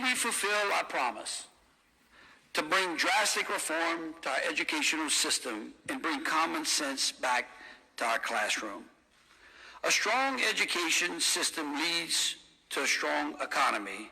we fulfill our promise to bring drastic reform to our educational system and bring common sense back to our classroom. A strong education system leads to a strong economy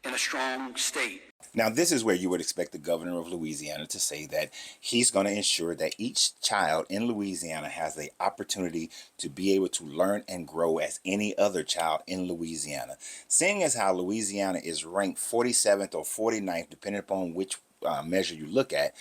and a strong state. Now, this is where you would expect the governor of Louisiana to say that he's going to ensure that each child in Louisiana has the opportunity to be able to learn and grow as any other child in Louisiana. Seeing as how Louisiana is ranked 47th or 49th, depending upon which measure you look at,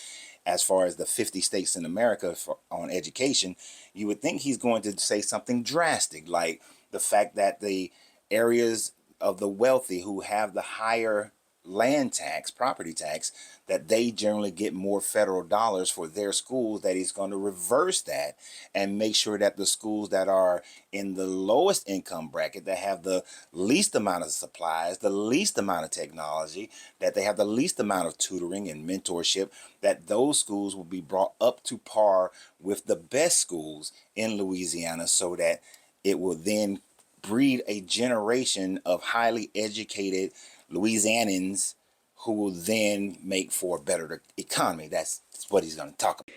as far as the 50 states in America on education, you would think he's going to say something drastic, like the fact that the areas of the wealthy who have the higher land tax, property tax, that they generally get more federal dollars for their schools, that he's going to reverse that and make sure that the schools that are in the lowest income bracket, that have the least amount of supplies, the least amount of technology, that they have the least amount of tutoring and mentorship, that those schools will be brought up to par with the best schools in Louisiana, so that it will then breed a generation of highly educated Louisianans who will then make for a better economy. That's what he's going to talk about.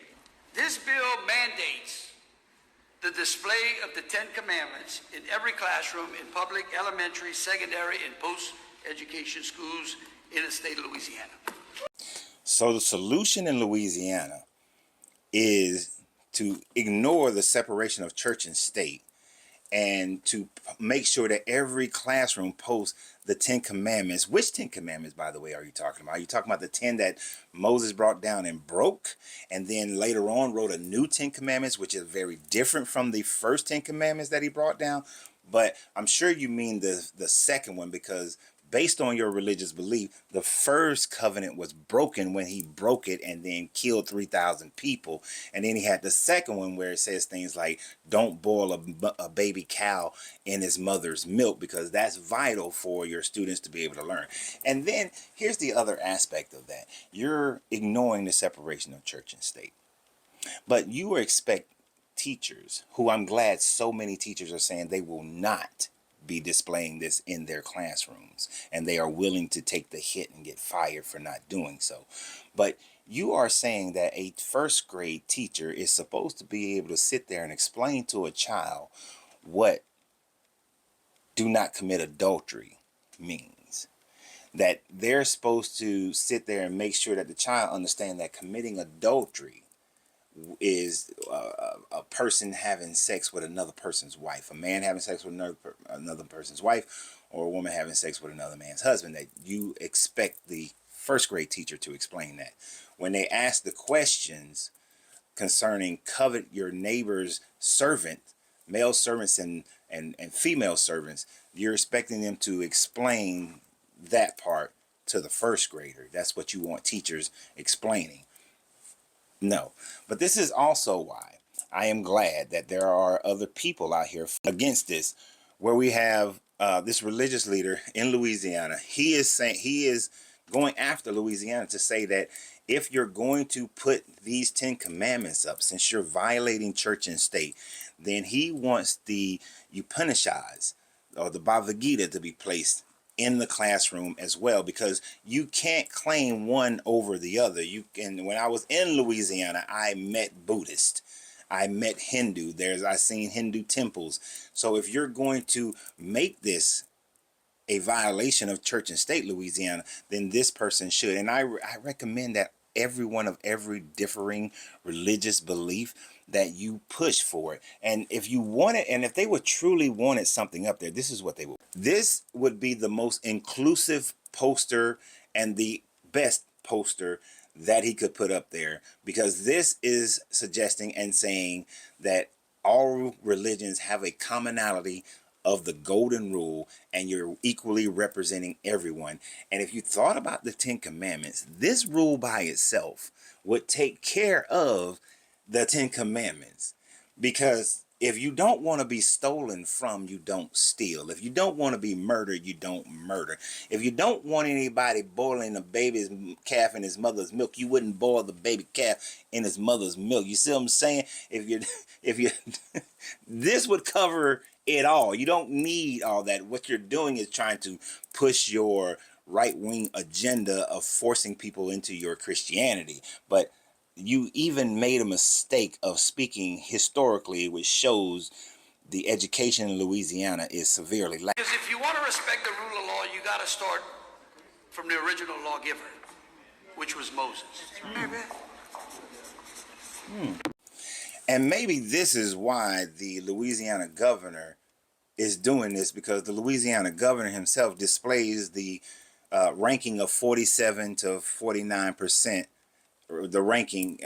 This bill mandates the display of the Ten Commandments in every classroom in public, elementary, secondary, and post-education schools in the state of Louisiana. So the solution in Louisiana is to ignore the separation of church and state, and to make sure that every classroom posts the 10 commandments. Which 10 commandments, by the way, are you talking about? Are you talking about the 10 that Moses brought down and broke, and then later on wrote a new 10 commandments, which is very different from the first 10 commandments that he brought down? But I'm sure you mean the second one, because based on your religious belief, the first covenant was broken when he broke it and then killed 3,000 people. And then he had the second one where it says things like, don't boil a baby cow in his mother's milk, because that's vital for your students to be able to learn. And then here's the other aspect of that. You're ignoring the separation of church and state. But you expect teachers, who I'm glad so many teachers are saying they will not be displaying this in their classrooms, and they are willing to take the hit and get fired for not doing so. But you are saying that a first grade teacher is supposed to be able to sit there and explain to a child what do not commit adultery means. That they're supposed to sit there and make sure that the child understands that committing adultery is a person having sex with another person's wife, a man having sex with another person's wife, or a woman having sex with another man's husband. That you expect the first grade teacher to explain that. When they ask the questions concerning covet your neighbor's servant, male servants and female servants, you're expecting them to explain that part to the first grader. That's what you want teachers explaining. No, but this is also why I am glad that there are other people out here against this, where we have this religious leader in Louisiana. He is going after Louisiana to say that if you're going to put these 10 commandments up, since you're violating church and state, then he wants the Upanishads or the Bhagavad Gita to be placed in the classroom as well, because you can't claim one over the other. You can. When I was in Louisiana, I met Buddhist, I met Hindu. I seen Hindu temples. So if you're going to make this a violation of church and state, Louisiana, then this person should. And I recommend that everyone of every differing religious belief, that you push for it. And if you want it, and if they would truly wanted something up there, this is what they would. This would be the most inclusive poster and the best poster that he could put up there, because this is suggesting and saying that all religions have a commonality of the golden rule, and you're equally representing everyone. And if you thought about the 10 commandments, this rule by itself would take care of the 10 commandments. Because if you don't want to be stolen from, you don't steal. If you don't want to be murdered, you don't murder. If you don't want anybody boiling a baby's calf in his mother's milk, you wouldn't boil the baby calf in his mother's milk. You see what I'm saying? If you this would cover it all. You don't need all that. What you're doing is trying to push your right-wing agenda of forcing people into your Christianity. But you even made a mistake of speaking historically, which shows the education in Louisiana is severely lacking. Because if you want to respect the rule of law, you got to start from the original lawgiver, which was Moses. And maybe this is why the Louisiana governor is doing this, because the Louisiana governor himself displays the ranking of 47 to 49%, the ranking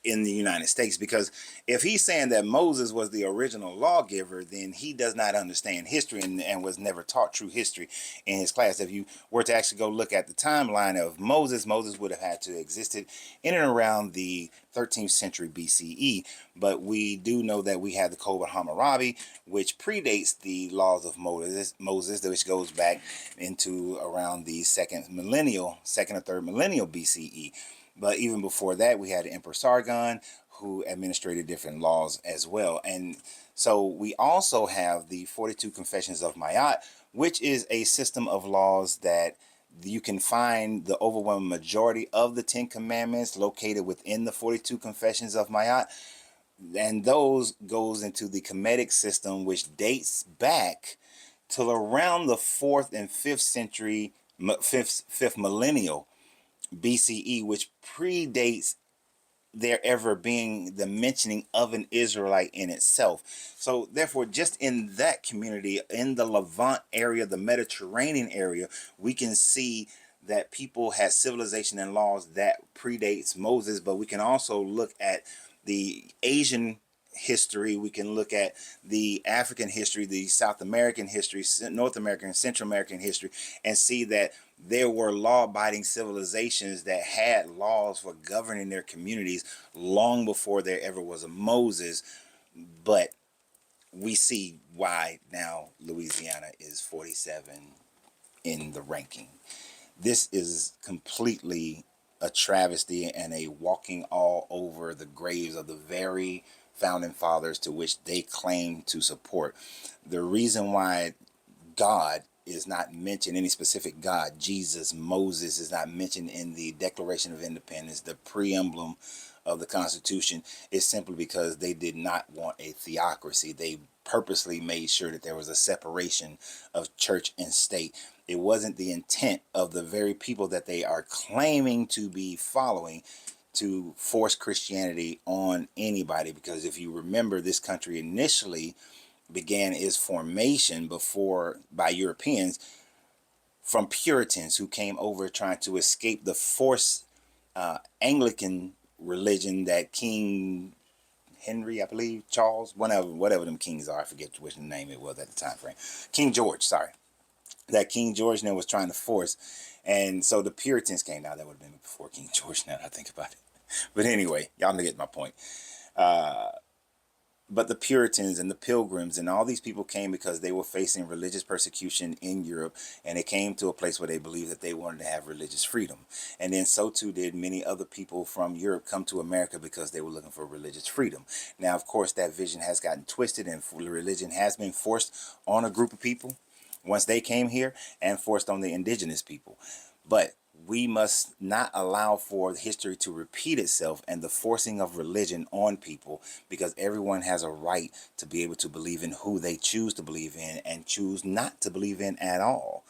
in the United States. Because if he's saying that Moses was the original lawgiver, then he does not understand history and was never taught true history in his class. If you were to actually go look at the timeline of Moses, Moses would have had to have existed in and around the 13th century BCE. But we do know that we have the Code of Hammurabi, which predates the laws of Moses, which goes back into around the second or third millennial BCE. But even before that, we had Emperor Sargon, who administrated different laws as well. And so we also have the 42 Confessions of Mayat, which is a system of laws that you can find the overwhelming majority of the 10 Commandments located within the 42 Confessions of Mayat. And those goes into the Kemetic system, which dates back till around the 4th and 5th century, 5th millennial BCE, which predates there ever being the mentioning of an Israelite in itself. So therefore, just in that community, in the Levant area, the Mediterranean area, we can see that people had civilization and laws that predates Moses. But we can also look at the Asian history, we can look at the African history, the South American history, North American, Central American history, and see that there were law-abiding civilizations that had laws for governing their communities long before there ever was a Moses. But we see why now Louisiana is 47 in the ranking. This is completely a travesty and a walking all over the graves of the very founding fathers to which they claim to support. The reason why God is not mentioned, any specific God, Jesus, Moses, is not mentioned in the Declaration of Independence, the preamble of the Constitution, is simply because they did not want a theocracy. They purposely made sure that there was a separation of church and state. It wasn't the intent of the very people that they are claiming to be following to force Christianity on anybody. Because if you remember, this country initially began its formation by Europeans from Puritans who came over trying to escape the forced Anglican religion that King Henry, I believe, Charles, whatever them kings are, I forget which name it was at the time frame. King George, sorry. That King George now was trying to force. And so the Puritans came. Now that would have been before King George, now that I think about it. But anyway, y'all get my point. But the Puritans and the Pilgrims and all these people came because they were facing religious persecution in Europe, and they came to a place where they believed that they wanted to have religious freedom. And then so too did many other people from Europe come to America because they were looking for religious freedom. Now, of course, that vision has gotten twisted, and religion has been forced on a group of people once they came here, and forced on the indigenous people. But we must not allow for history to repeat itself and the forcing of religion on people, because everyone has a right to be able to believe in who they choose to believe in and choose not to believe in at all.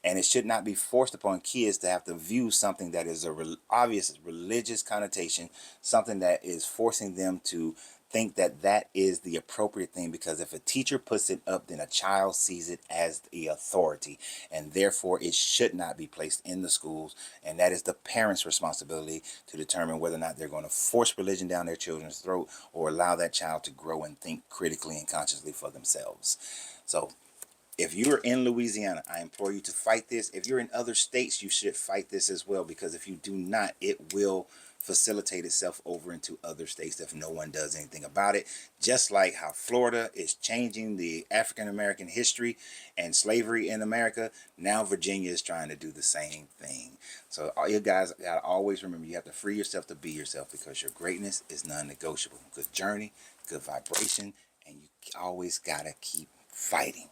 And it should not be forced upon kids to have to view something that is a obvious religious connotation, something that is forcing them to think that that is the appropriate thing, because if a teacher puts it up, then a child sees it as the authority, and therefore it should not be placed in the schools. And that is the parents' responsibility to determine whether or not they're going to force religion down their children's throat or allow that child to grow and think critically and consciously for themselves. So if you're in Louisiana, I implore you to fight this. If you're in other states, you should fight this as well, because if you do not, it will facilitate itself over into other states if no one does anything about it. Just like how Florida is changing the African American history and slavery in America, now Virginia is trying to do the same thing. So all you guys got to always remember, you have to free yourself to be yourself, because your greatness is non-negotiable. Good journey, good vibration, and you always got to keep fighting.